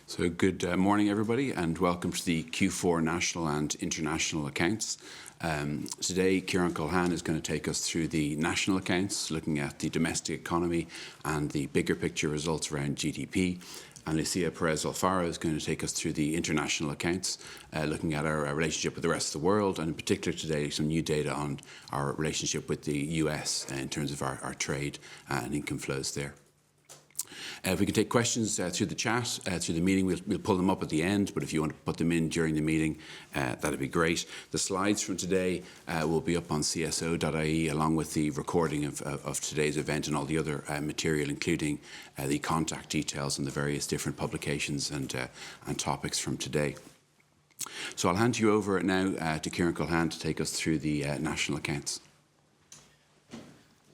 So good morning, everybody, and welcome to the Q4 National and International Accounts. Today, Kieran Culhan is going to take us through the national accounts, looking at the domestic economy and the bigger picture results around GDP. And Lucia Perez-Alfaro is going to take us through the international accounts, looking at our relationship with the rest of the world, and in particular today, some new data on our relationship with the US in terms of our trade and income flows there. If we can take questions through the chat, through the meeting, we'll pull them up at the end, but if you want to put them in during the meeting, that'd be great. The slides from today will be up on cso.ie, along with the recording of today's event and all the other material, including the contact details and the various different publications and topics from today. So I'll hand you over now to Kieran Culhan to take us through the national accounts.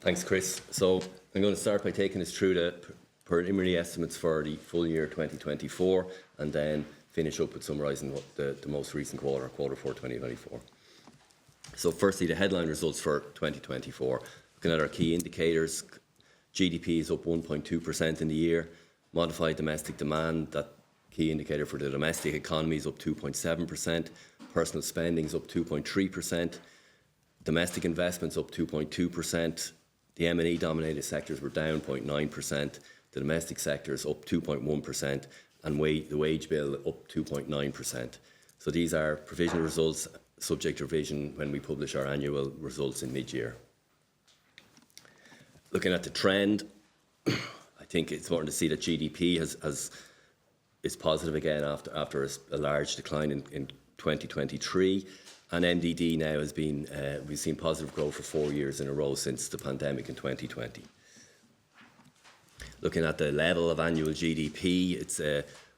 Thanks, Chris. So I'm going to start by taking us through the preliminary estimates for the full year 2024, and then finish up with summarising the most recent quarter, Quarter 4 2024. So firstly, the headline results for 2024. Looking at our key indicators, GDP is up 1.2% in the year. Modified domestic demand, that key indicator for the domestic economy, is up 2.7%. Personal spending is up 2.3%. Domestic investments up 2.2%. The M&E dominated sectors were down 0.9%. The domestic sector is up 2.1%, and the wage bill up 2.9%. So these are provisional results, subject to revision when we publish our annual results in mid-year. Looking at the trend, I think it's important to see that GDP is positive again after a large decline in 2023. And MDD now has been, we've seen positive growth for 4 years in a row since the pandemic in 2020. Looking at the level of annual GDP, it's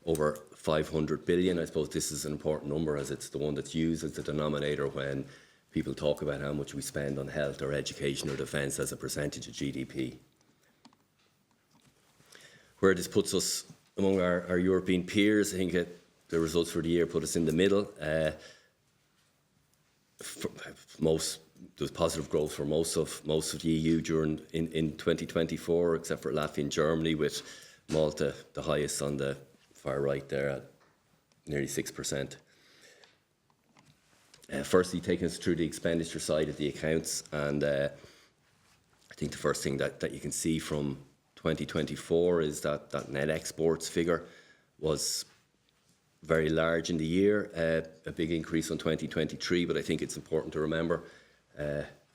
over 500 billion. I suppose this is an important number as it's the one that's used as the denominator when people talk about how much we spend on health or education or defence as a percentage of GDP. Where this puts us among our European peers, I think the results for the year put us in the middle. There was positive growth for most of the EU in 2024, except for Latvia and Germany, with Malta the highest on the far right there at nearly 6%. Firstly, taking us through the expenditure side of the accounts, and I think the first thing that you can see from 2024 is that net exports figure was very large in the year, a big increase on 2023, but I think it's important to remember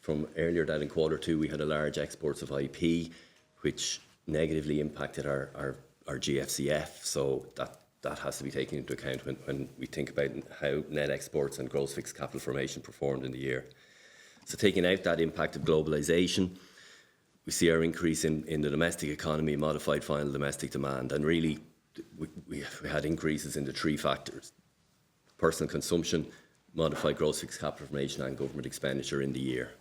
from earlier that in Quarter 2 we had a large exports of IP, which negatively impacted our GFCF, so that has to be taken into account when we think about how net exports and gross fixed capital formation performed in the year. So taking out that impact of globalisation, we see our increase in the domestic economy, modified final domestic demand, and really we had increases in the three factors: personal consumption, modified gross fixed capital formation, and government expenditure in the year.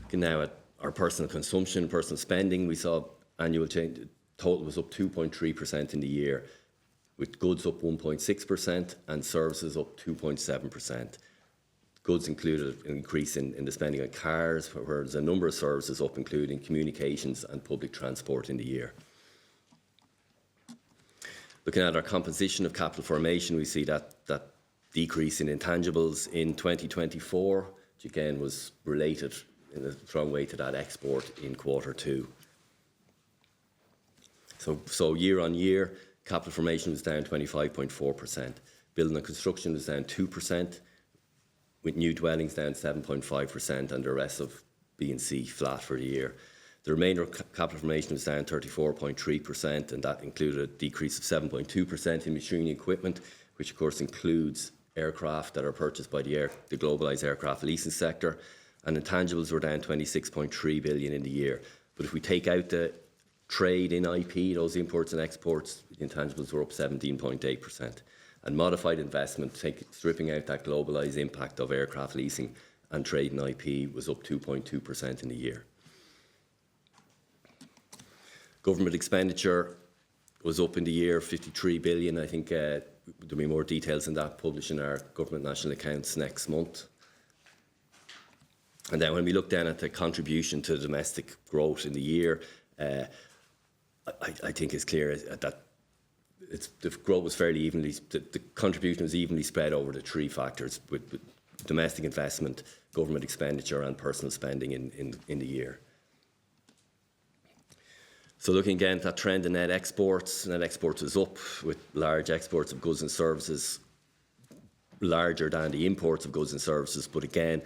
Looking now at our personal consumption, personal spending, we saw annual change. Total was up 2.3% in the year, with goods up 1.6% and services up 2.7%. Goods included an increase in the spending on cars, whereas a number of services up, including communications and public transport in the year. Looking at our composition of capital formation, we see that decrease in intangibles in 2024, which again was related in a strong way to that export in Quarter 2. So year on year, capital formation was down 25.4%. Building and construction was down 2%, with new dwellings down 7.5%, and the rest of B&C flat for the year. The remainder of capital formation was down 34.3%, and that included a decrease of 7.2% in machinery and equipment, which of course includes aircraft that are purchased by the globalised aircraft leasing sector, and intangibles were down 26.3 billion in the year. But if we take out the trade in IP, those imports and exports, intangibles were up 17.8%. And modified investment, stripping out that globalised impact of aircraft leasing and trade in IP, was up 2.2% in the year. Government expenditure was up in the year, 53 billion. I think there'll be more details on that published in our government national accounts next month. And then when we look down at the contribution to domestic growth in the year, I think it's clear that the growth was fairly evenly, the contribution was evenly spread over the three factors with domestic investment, government expenditure and personal spending in the year. So looking again at that trend in net exports was up with large exports of goods and services, larger than the imports of goods and services, but again,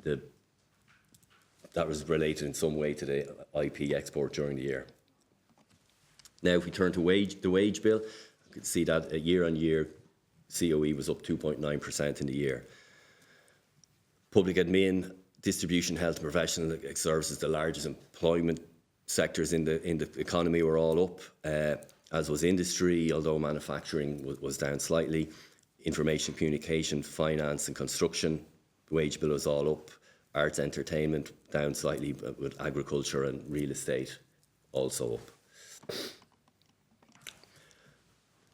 that was related in some way to the IP export during the year. Now, if we turn to the wage bill, you can see that year on year, COE was up 2.9% in the year. Public admin, distribution, health and professional services, the largest employment sectors in the economy, were all up, as was industry, although manufacturing was down slightly. Information, communication, finance and construction, the wage bill was all up. Arts, entertainment down slightly, but with agriculture and real estate also up.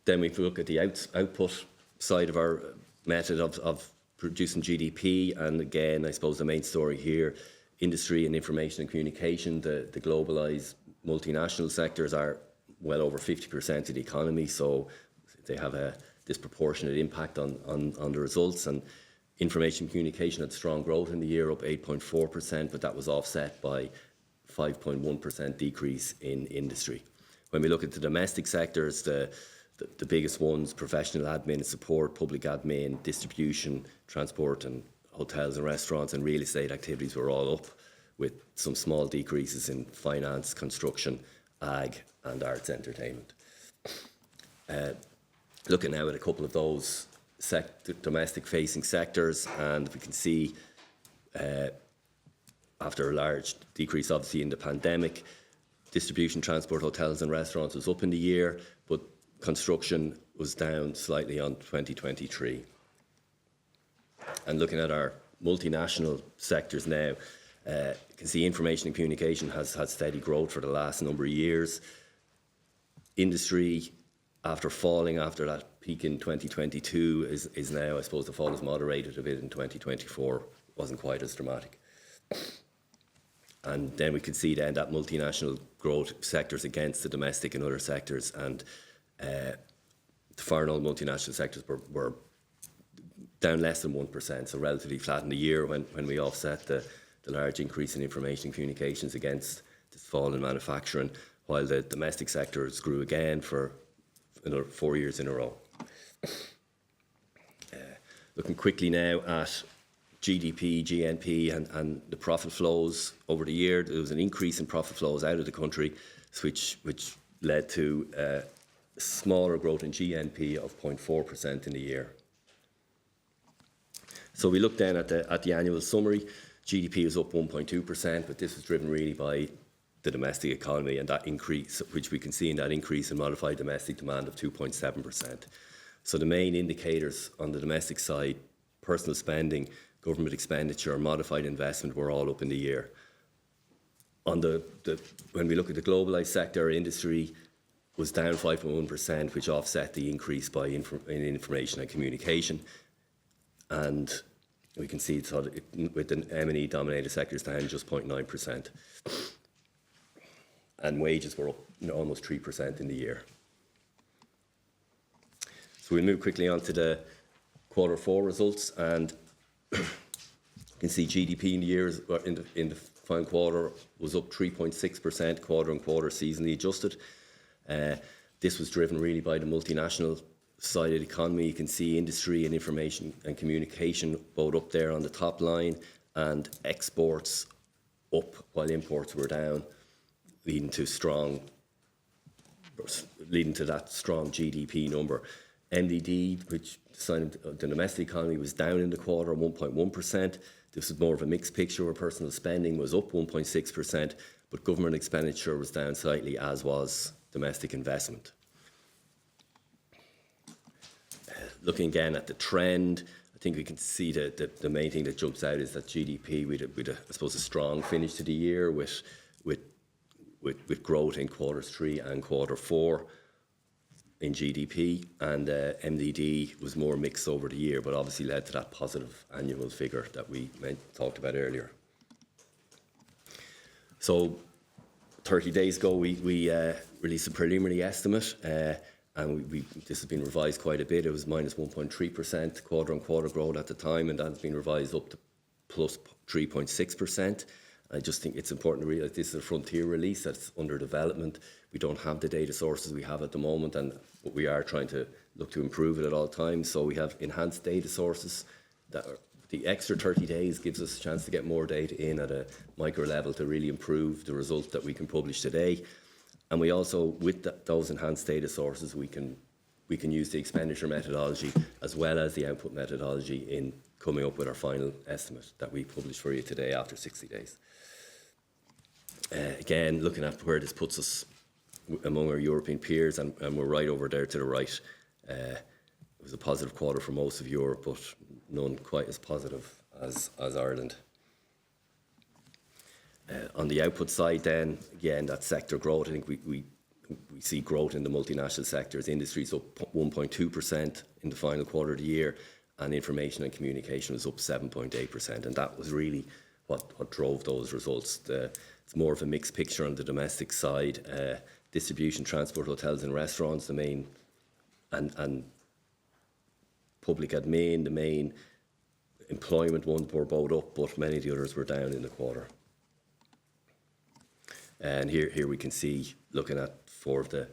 Then we look at the output side of our method of producing GDP, and again, I suppose the main story here, industry and information and communication, the globalised multinational sectors are well over 50% of the economy, so they have a disproportionate impact on the results. And information and communication had strong growth in the year, up 8.4%, but that was offset by 5.1% decrease in industry. When we look at the domestic sectors, the biggest ones, professional admin and support, public admin, distribution, transport and hotels and restaurants and real estate activities were all up, with some small decreases in finance, construction, ag and arts entertainment. Looking now at a couple of those domestic facing sectors, and we can see after a large decrease obviously in the pandemic, distribution, transport, hotels and restaurants was up in the year, but construction was down slightly on 2023. And looking at our multinational sectors now, you can see information and communication has had steady growth for the last number of years. Industry, after falling after that peak in 2022, is now, I suppose the fall has moderated a bit in 2024, wasn't quite as dramatic. And then we can see then that multinational growth sectors against the domestic and other sectors, and the foreign owned multinational sectors were down less than 1%, so relatively flat in the year when we offset the large increase in information and communications against this fall in manufacturing, while the domestic sectors grew again for another 4 years in a row. Looking quickly now at GDP, GNP and the profit flows over the year, there was an increase in profit flows out of the country, which led to smaller growth in GNP of 0.4% in the year. So we look then at the annual summary. GDP was up 1.2%, but this was driven really by the domestic economy and that increase, which we can see in that increase in modified domestic demand of 2.7%. So the main indicators on the domestic side, personal spending, government expenditure, modified investment, were all up in the year. On when we look at the globalised sector, industry was down 5.1%, which offset the increase in information and communication. And we can see with the M&E dominated sectors down just 0.9%. And wages were up almost 3% in the year. So we'll move quickly on to the Quarter4 results, and you can see GDP in the year in the final quarter was up 3.6% quarter on quarter, seasonally adjusted. This was driven really by the multinational side of the economy. You can see industry and information and communication both up there on the top line, and exports up while imports were down, leading to that strong GDP number. MDD, which signed the domestic economy, was down in the quarter, 1.1%. This is more of a mixed picture where personal spending was up 1.6%, but government expenditure was down slightly, as was domestic investment. Looking again at the trend, I think we can see that the main thing that jumps out is that GDP, with I suppose a strong finish to the year with growth in Q3 and Q4 in GDP, and MDD was more mixed over the year, but obviously led to that positive annual figure that we talked about earlier. So 30 days ago, we released a preliminary estimate, and this has been revised quite a bit. It was minus 1.3% quarter-on-quarter growth at the time, and that's been revised up to plus 3.6%. I just think it's important to realise this is a frontier release that's under development. We don't have the data sources we have at the moment, and we are trying to look to improve it at all times. So we have enhanced data sources that are, the extra 30 days gives us a chance to get more data in at a micro level to really improve the result that we can publish today. And we also, with those enhanced data sources, we can use the expenditure methodology as well as the output methodology in coming up with our final estimate that we publish for you today after 60 days. Again, looking at where this puts us among our European peers, and we're right over there to the right. It was a positive quarter for most of Europe, but none quite as positive as Ireland. On the output side then, again, that sector growth, I think we see growth in the multinational sectors. Industries up 1.2% in the final quarter of the year, and information and communication was up 7.8%, and that was really what drove those results. It's more of a mixed picture on the domestic side. Distribution, transport, hotels and restaurants, the main, and public admin, the main employment ones were both up, but many of the others were down in the quarter. And here we can see, looking at four of the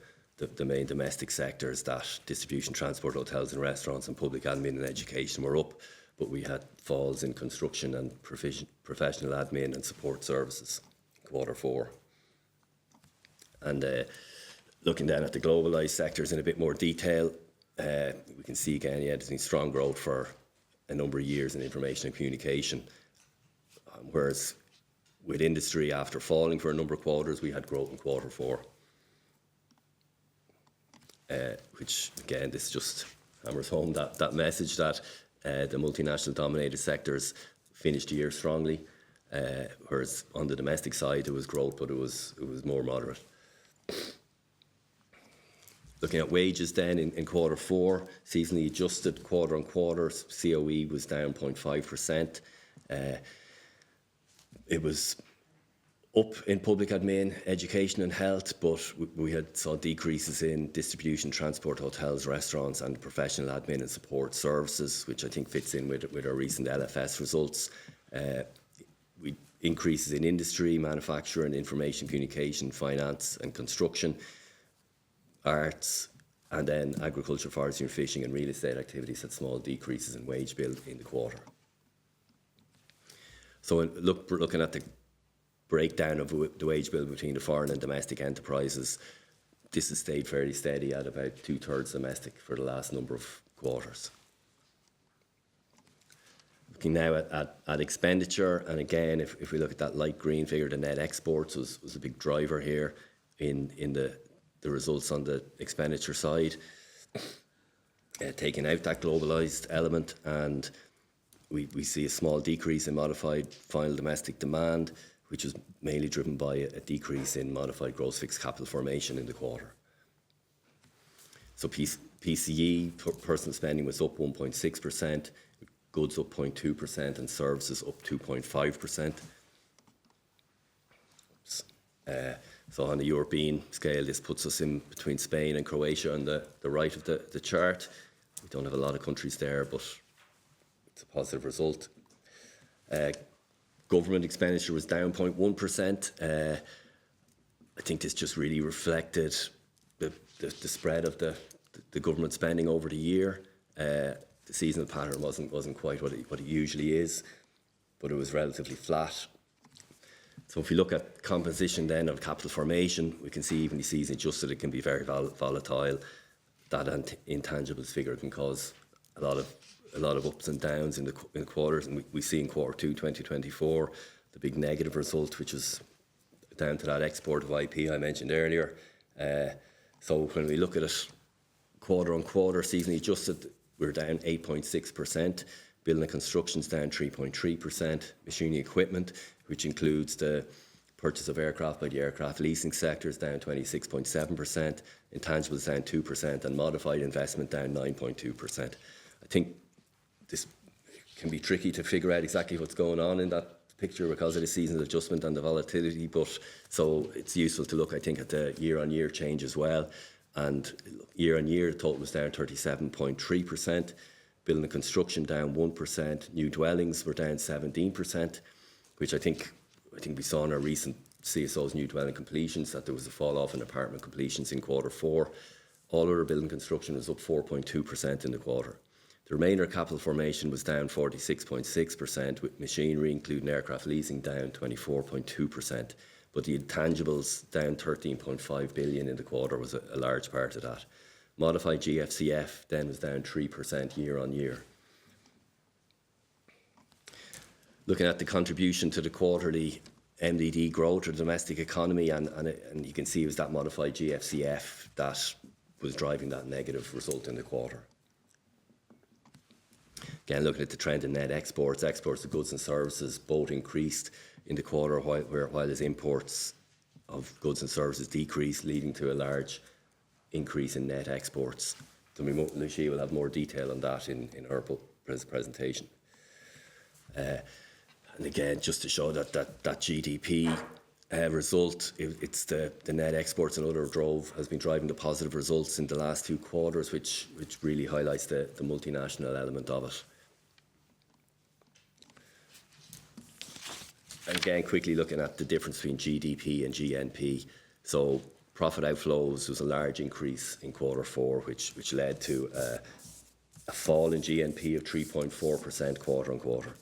main domestic sectors, that distribution, transport, hotels and restaurants and public admin and education were up, but we had falls in construction and professional admin and support services in Quarter4. And looking then at the globalised sectors in a bit more detail, we can see again, yeah, there's been strong growth for a number of years in information and communication, whereas with industry, after falling for a number of quarters, we had growth in Quarter4, which again, this just hammers home that message that the multinational dominated sectors finished the year strongly, whereas on the domestic side there was growth, but it was more moderate. Looking at wages then in Quarter4, seasonally adjusted quarter on quarter, COE was down 0.5%. It was up in public admin, education and health, but we saw decreases in distribution, transport, hotels, restaurants and professional admin and support services, which I think fits in with our recent LFS results. We increases in industry, manufacturing, information, communication, finance and construction, arts, and then agriculture, forestry and fishing and real estate activities had small decreases in wage bill in the quarter. So looking at the breakdown of the wage bill between the foreign and domestic enterprises, this has stayed fairly steady at about 2/3 domestic for the last number of quarters. Looking now at expenditure, and again, if we look at that light green figure, the net exports was a big driver here in the results on the expenditure side, taking out that globalised element, and we see a small decrease in modified final domestic demand, which was mainly driven by a decrease in modified gross fixed capital formation in the quarter. So PCE, personal spending, was up 1.6%, goods up 0.2% and services up 2.5%. So on the European scale, this puts us in between Spain and Croatia on the right of the chart. We don't have a lot of countries there, but it's a positive result. Government expenditure was down 0.1%. I think this just really reflected the spread of the government spending over the year. The seasonal pattern wasn't quite what it usually is, but it was relatively flat. So if we look at composition then of capital formation, we can see even the season adjusted, it can be very volatile. That intangibles figure can cause a lot of ups and downs in the quarters, and we see in Quarter2 2024 the big negative result, which was down to that export of IP I mentioned earlier. So when we look at it quarter on quarter, seasonally adjusted, we're down 8.6%. Building and construction's down 3.3%. Machinery equipment, which includes the purchase of aircraft by the aircraft leasing sector, is down 26.7%. Intangibles down 2%, and modified investment down 9.2%. I think this can be tricky to figure out exactly what's going on in that picture because of the seasonal adjustment and the volatility, but so it's useful to look, I think, at the year-on-year change as well. And year-on-year, the total was down 37.3%, building and construction down 1%, new dwellings were down 17%, which I think we saw in our recent CSO's new dwelling completions that there was a fall off in apartment completions in Quarter4. All other building construction was up 4.2% in the quarter. The remainder capital formation was down 46.6%, with machinery, including aircraft leasing, down 24.2%. But the intangibles down 13.5 billion in the quarter was a large part of that. Modified GFCF then was down 3% year on year. Looking at the contribution to the quarterly MDD growth or domestic economy, and you can see it was that modified GFCF that was driving that negative result in the quarter. Again, looking at the trend in net exports of goods and services both increased in the quarter, while as imports of goods and services decreased, leading to a large increase in net exports. So Lucia will have more detail on that in her presentation. And again, just to show that GDP result, it's the net exports and other has been driving the positive results in the last 2 quarters, which really highlights the multinational element of it. And again, quickly looking at the difference between GDP and GNP. So profit outflows was a large increase in Quarter4, which led to a fall in GNP of 3.4% quarter on quarter.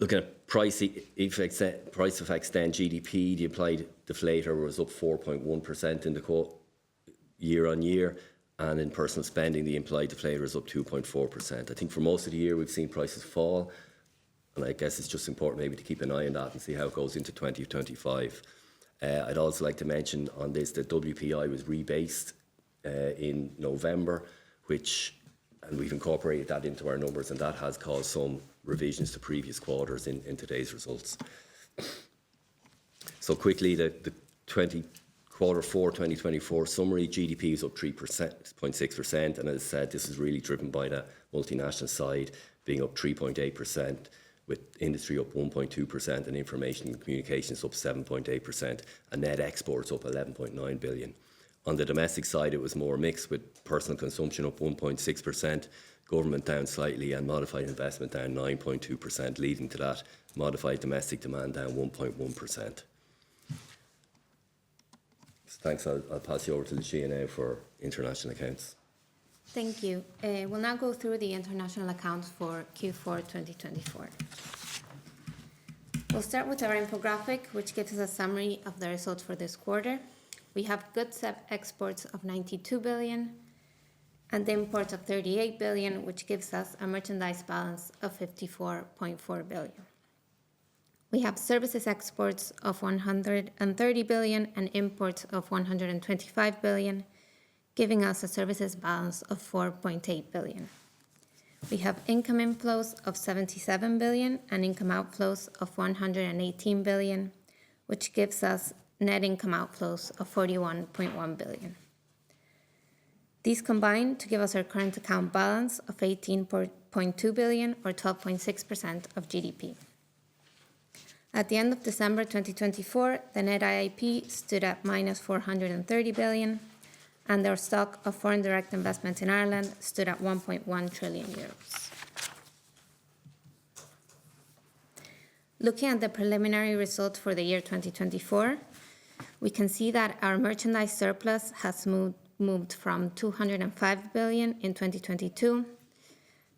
Looking at price effects then GDP, the implied deflator was up 4.1% in the year on year, and in personal spending, the implied deflator is up 2.4%. I think for most of the year we've seen prices fall, and I guess it's just important maybe to keep an eye on that and see how it goes into 2025. I'd also like to mention on this that WPI was rebased in November, and we've incorporated that into our numbers, and that has caused some revisions to previous quarters in today's results. So quickly, the Quarter4 2024 summary, GDP is up 3.6%, and as I said, this is really driven by the multinational side being up 3.8%, with industry up 1.2% and information and communications up 7.8%, and net exports up 11.9 billion. On the domestic side, it was more mixed, with personal consumption up 1.6%, government down slightly, and modified investment down 9.2%, leading to that modified domestic demand down 1.1%. Thanks. I'll pass you over to Lucia now for international accounts. Thank you. We'll now go through the international accounts for Q4 2024. We'll start with our infographic, which gives us a summary of the results for this quarter. We have goods exports of 92 billion and imports of 38 billion, which gives us a merchandise balance of 54.4 billion. We have services exports of 130 billion and imports of 125 billion, giving us a services balance of 4.8 billion. We have income inflows of 77 billion and income outflows of 118 billion, which gives us net income outflows of 41.1 billion. These combine to give us our current account balance of 18.2 billion or 12.6% of GDP. At the end of December 2024, the net IIP stood at minus 430 billion, and our stock of foreign direct investments in Ireland stood at 1.1 trillion euros. Looking at the preliminary results for the year 2024, we can see that our merchandise surplus has moved from 205 billion in 2022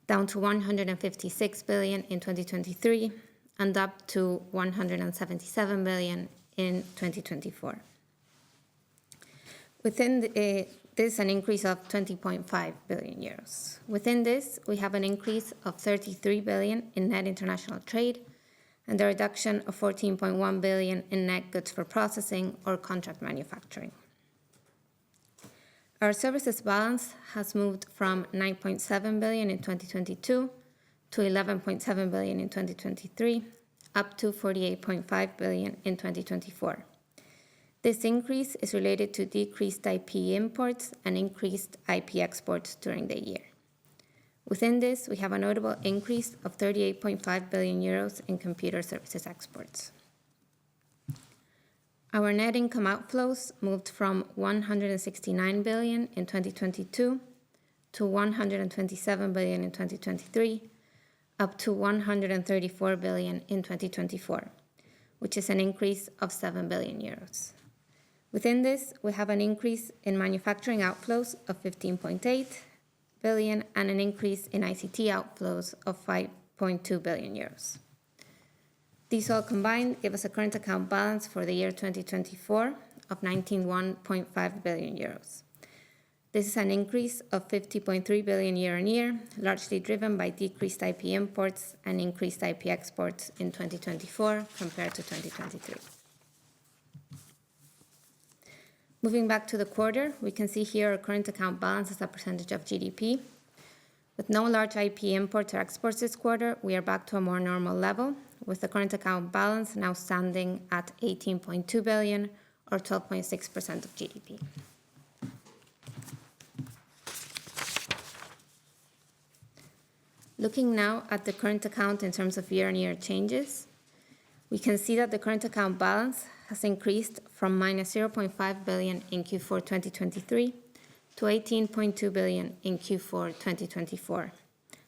down to 156 billion in 2023 and up to 177 billion in 2024. Within this, an increase of 20.5 billion euros. Within this, we have an increase of 33 billion in net international trade and a reduction of 14.1 billion in net goods for processing or contract manufacturing. Our services balance has moved from 9.7 billion in 2022 to 11.7 billion in 2023, up to 48.5 billion in 2024. This increase is related to decreased IP imports and increased IP exports during the year. Within this, we have a notable increase of 38.5 billion euros in computer services exports. Our net income outflows moved from 169 billion in 2022 to 127 billion in 2023, up to 134 billion in 2024, which is an increase of 7 billion euros. Within this, we have an increase in manufacturing outflows of 15.8 billion and an increase in ICT outflows of 5.2 billion euros. These all combined give us a current account balance for the year 2024 of 91.5 billion euros. This is an increase of 50.3 billion year on year, largely driven by decreased IP imports and increased IP exports in 2024 compared to 2023. Moving back to the quarter, we can see here our current account balance as a percentage of GDP. With no large IP imports or exports this quarter, we are back to a more normal level, with the current account balance now standing at 18.2 billion or 12.6% of GDP. Looking now at the current account in terms of year-on-year changes, we can see that the current account balance has increased from minus 0.5 billion in Q4 2023 to 18.2 billion in Q4 2024,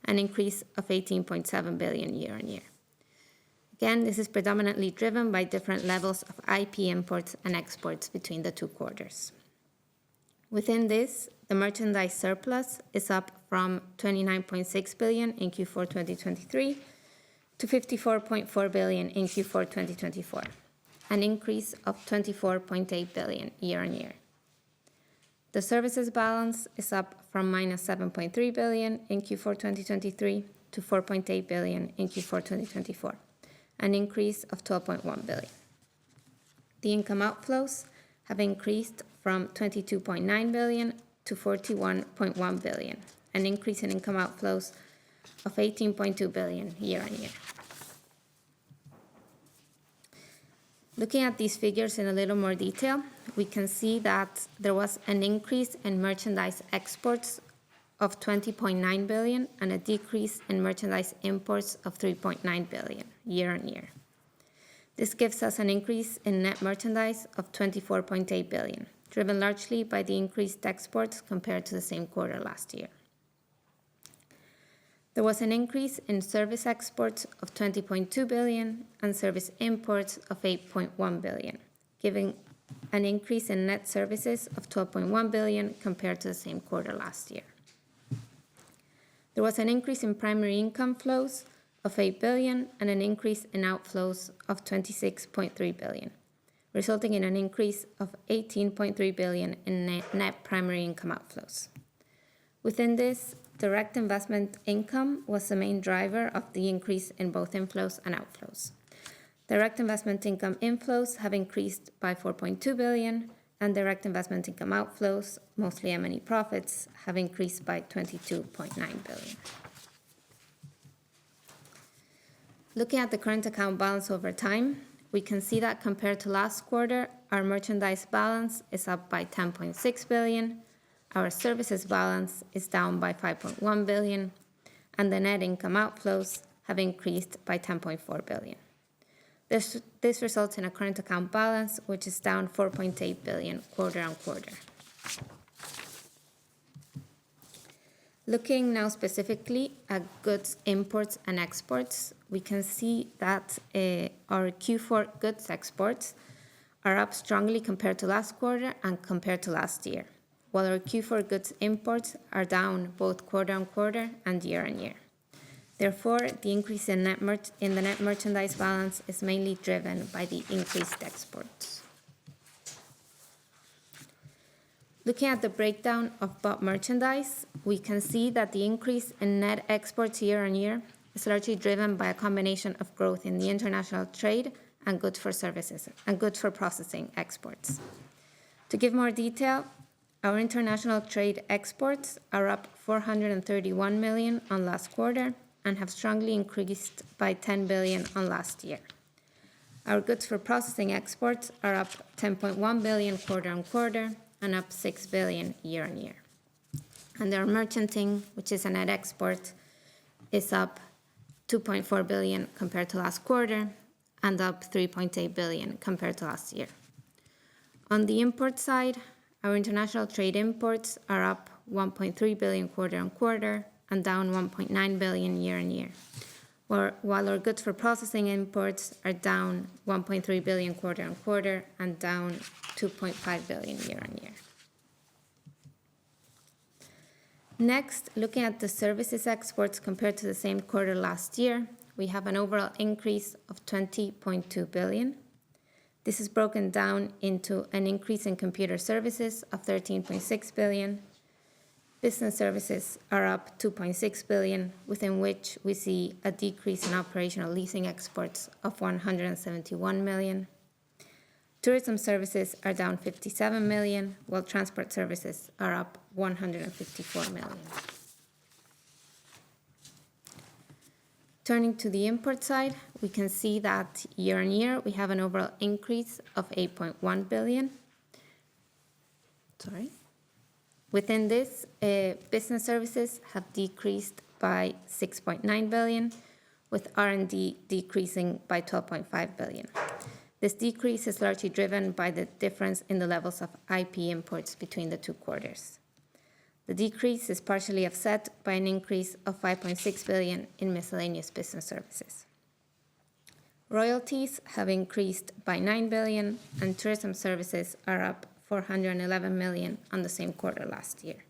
an increase of 18.7 billion year-on-year. Again, this is predominantly driven by different levels of IP imports and exports between the two quarters. Within this, the merchandise surplus is up from 29.6 billion in Q4 2023 to 54.4 billion in Q4 2024, an increase of 24.8 billion year-on-year. The services balance is up from minus 7.3 billion in Q4 2023 to 4.8 billion in Q4 2024, an increase of 12.1 billion. The income outflows have increased from 22.9 billion to 41.1 billion, an increase in income outflows of 18.2 billion year-on-year. Looking at these figures in a little more detail, we can see that there was an increase in merchandise exports of 20.9 billion and a decrease in merchandise imports of 3.9 billion year-on-year. This gives us an increase in net merchandise of 24.8 billion, driven largely by the increased exports compared to the same quarter last year. There was an increase in service exports of 20.2 billion and service imports of 8.1 billion, giving an increase in net services of 12.1 billion compared to the same quarter last year. There was an increase in primary income flows of 8 billion and an increase in outflows of 26.3 billion, resulting in an increase of 18.3 billion in net primary income outflows. Within this, direct investment income was the main driver of the increase in both inflows and outflows. Direct investment income inflows have increased by 4.2 billion, and direct investment income outflows, mostly M&E profits, have increased by 22.9 billion. Looking at the current account balance over time, we can see that compared to last quarter, our merchandise balance is up by 10.6 billion, our services balance is down by 5.1 billion, and the net income outflows have increased by 10.4 billion. This results in a current account balance which is down 4.8 billion quarter on quarter. Looking now specifically at goods imports and exports, we can see that our Q4 goods exports are up strongly compared to last quarter and compared to last year, while our Q4 goods imports are down both quarter on quarter and year on year. Therefore, the increase in the net merchandise balance is mainly driven by the increased exports. Looking at the breakdown of bought merchandise, we can see that the increase in net exports year on year is largely driven by a combination of growth in the international trade and goods for services and goods for processing exports. To give more detail, our international trade exports are up 431 million on last quarter and have strongly increased by 10 billion on last year. Our goods for processing exports are up 10.1 billion quarter on quarter and up 6 billion year on year. And their merchanting, which is a net export, is up 2.4 billion compared to last quarter and up 3.8 billion compared to last year. On the import side, our international trade imports are up 1.3 billion quarter on quarter and down 1.9 billion year on year, while our goods for processing imports are down 1.3 billion quarter on quarter and down 2.5 billion year on year. Next, looking at the services exports compared to the same quarter last year, we have an overall increase of 20.2 billion. This is broken down into an increase in computer services of 13.6 billion. Business services are up 2.6 billion, within which we see a decrease in operational leasing exports of 171 million. Tourism services are down 57 million, while transport services are up 154 million. Turning to the import side, we can see that year on year we have an overall increase of 8.1 billion. Within this, business services have decreased by 6.9 billion, with R&D decreasing by 12.5 billion. This decrease is largely driven by the difference in the levels of IP imports between the two quarters. The decrease is partially offset by an increase of 5.6 billion in miscellaneous business services. Royalties have increased by 9 billion, and tourism services are up 411 million on the same quarter last year.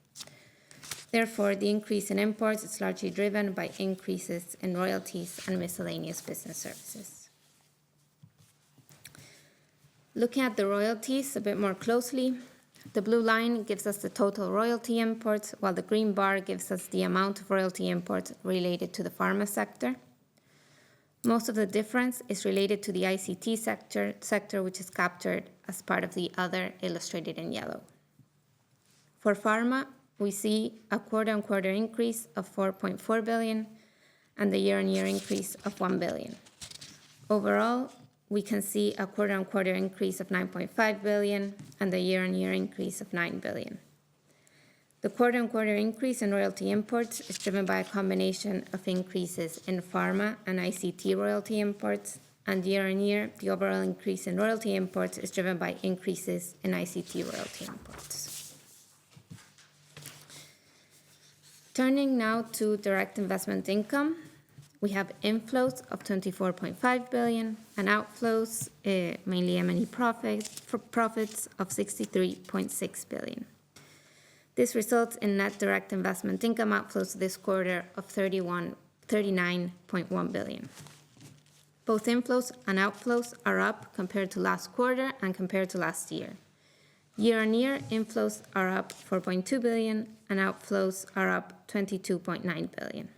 Therefore, the increase in imports is largely driven by increases in royalties and miscellaneous business services. Looking at the royalties a bit more closely, the blue line gives us the total royalty imports, while the green bar gives us the amount of royalty imports related to the pharma sector. Most of the difference is related to the ICT sector, which is captured as part of the other illustrated in yellow. For pharma, we see a quarter-on-quarter increase of 4.4 billion and a year-on-year increase of 1 billion. Overall, we can see a quarter-on-quarter increase of 9.5 billion and a year-on-year increase of 9 billion. The quarter-on-quarter increase in royalty imports is driven by a combination of increases in pharma and ICT royalty imports, and year-on-year, the overall increase in royalty imports is driven by increases in ICT royalty imports. Turning now to direct investment income, we have inflows of 24.5 billion and outflows, mainly M&E profits of 63.6 billion. This results in net direct investment income outflows this quarter of 39.1 billion. Both inflows and outflows are up compared to last quarter and compared to last year. Year-on-year, inflows are up 4.2 billion and outflows are up 22.9 billion,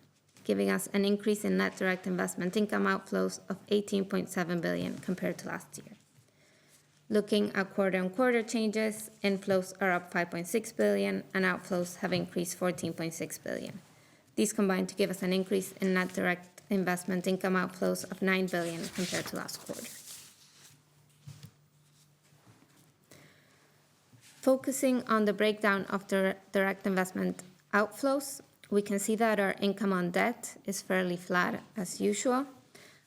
giving us an increase in net direct investment income outflows of 18.7 billion compared to last year. Looking at quarter-on-quarter changes, inflows are up 5.6 billion and outflows have increased 14.6 billion. These combine to give us an increase in net direct investment income outflows of 9 billion compared to last quarter. Focusing on the breakdown of the direct investment outflows, we can see that our income on debt is fairly flat as usual,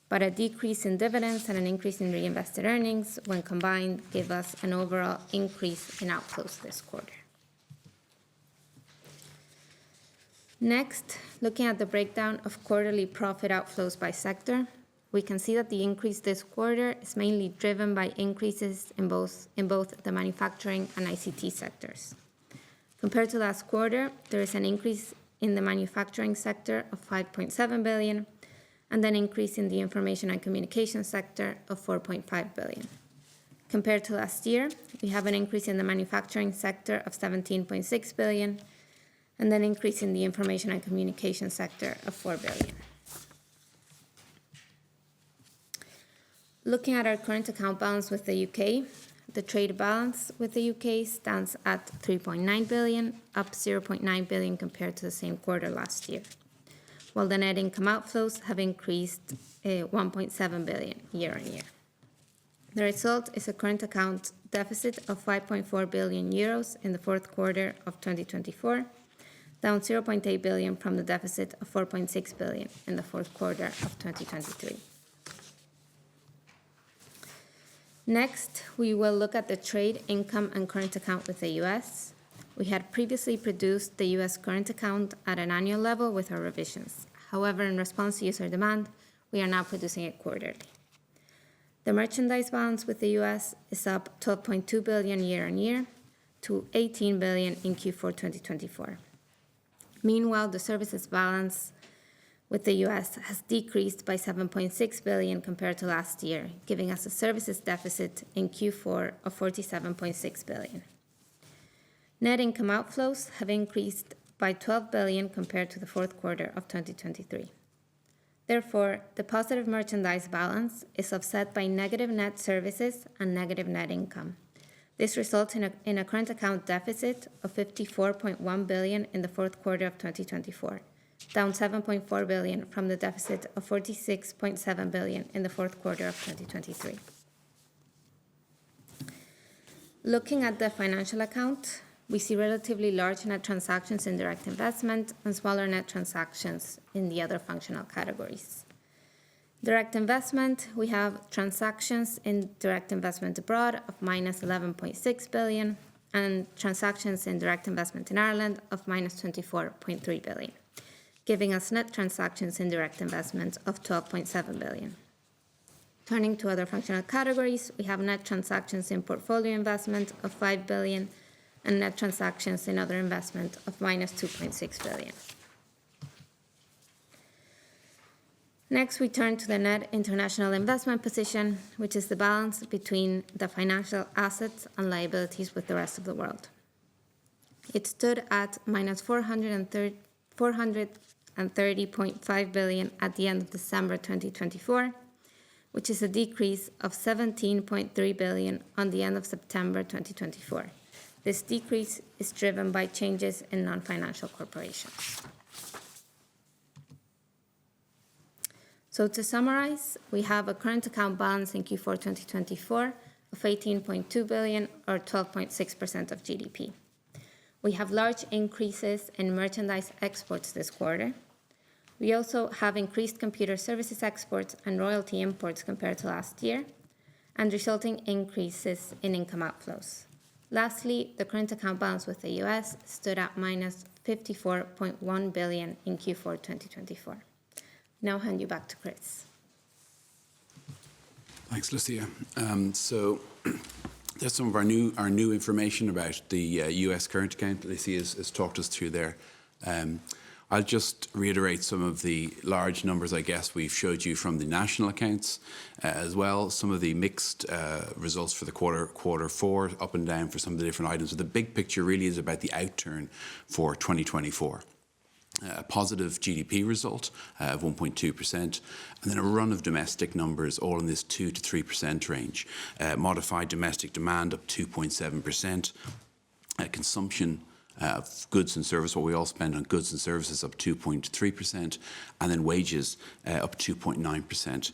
but a decrease in dividends and an increase in reinvested earnings, when combined, give us an overall increase in outflows this quarter. Next, looking at the breakdown of quarterly profit outflows by sector, we can see that the increase this quarter is mainly driven by increases in both the manufacturing and ICT sectors. Compared to last quarter, there is an increase in the manufacturing sector of 5.7 billion, and an increase in the information and communication sector of 4.5 billion. Compared to last year, we have an increase in the manufacturing sector of 17.6 billion, and an increase in the information and communication sector of 4 billion. Looking at our current account balance with the UK, the trade balance with the UK stands at 3.9 billion, up 0.9 billion compared to the same quarter last year, while the net income outflows have increased 1.7 billion year on year. The result is a current account deficit of 5.4 billion euros in the fourth quarter of 2024. down 0.8 billion from the deficit of 4.6 billion in the fourth quarter of 2023. Next, we will look at the trade, income, and current account with the U.S. We had previously produced the U.S. current account at an annual level with our revisions. However, in response to user demand, we are now producing it quarterly. The merchandise balance with the U.S. is up 12.2 billion year on year to 18 billion in Q4 2024. Meanwhile, the services balance with the U.S. has decreased by 7.6 billion compared to last year, giving us a services deficit in Q4 of 47.6 billion. Net income outflows have increased by 12 billion compared to the fourth quarter of 2023. Therefore, the positive merchandise balance is offset by negative net services and negative net income. This results in a current account deficit of 54.1 billion in the fourth quarter of 2024, down 7.4 billion from the deficit of 46.7 billion in the fourth quarter of 2023. Looking at the financial account, we see relatively large net transactions in direct investment and smaller net transactions in the other functional categories. Direct investment, we have transactions in direct investment abroad of minus 11.6 billion and transactions in direct investment in Ireland of minus 24.3 billion, giving us net transactions in direct investment of 12.7 billion. Turning to other functional categories, we have net transactions in portfolio investment of 5 billion and net transactions in other investment of minus 2.6 billion. Next, we turn to the net international investment position, which is the balance between the financial assets and liabilities with the rest of the world. It stood at minus 430.5 billion at the end of December 2024, which is a decrease of 17.3 billion on the end of September 2024. This decrease is driven by changes in non-financial corporations. So to summarize, we have a current account balance in Q4 2024 of 18.2 billion or 12.6% of GDP. We have large increases in merchandise exports this quarter. We also have increased computer services exports and royalty imports compared to last year, and resulting increases in income outflows. Lastly, the current account balance with the US stood at minus 54.1 billion in Q4 2024. Now hand you back to Chris. Thanks, Lucia. So there's some of our new information about the US current account that Lucia has talked us through there. I'll just reiterate some of the large numbers, I guess, we've showed you from the national accounts as well. Some of the mixed results for the quarter four, up and down for some of the different items. But the big picture really is about the outturn for 2024. A positive GDP result of 1.2%, and then a run of domestic numbers all in this 2 to 3% range. Modified domestic demand up 2.7%. Consumption of goods and services, what we all spend on goods and services, up 2.3%, and then wages up 2.9%,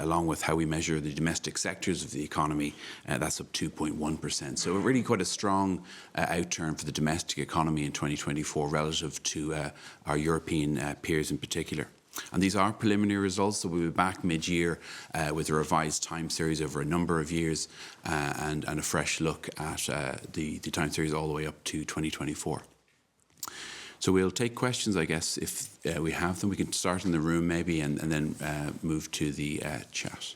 along with how we measure the domestic sectors of the economy, that's up 2.1%. So really quite a strong outturn for the domestic economy in 2024 relative to our European peers in particular. And these are preliminary results, so we'll be back mid-year with a revised time series over a number of years and a fresh look at the time series all the way up to 2024. So we'll take questions, I guess, if we have them. We can start in the room maybe and then move to the chat.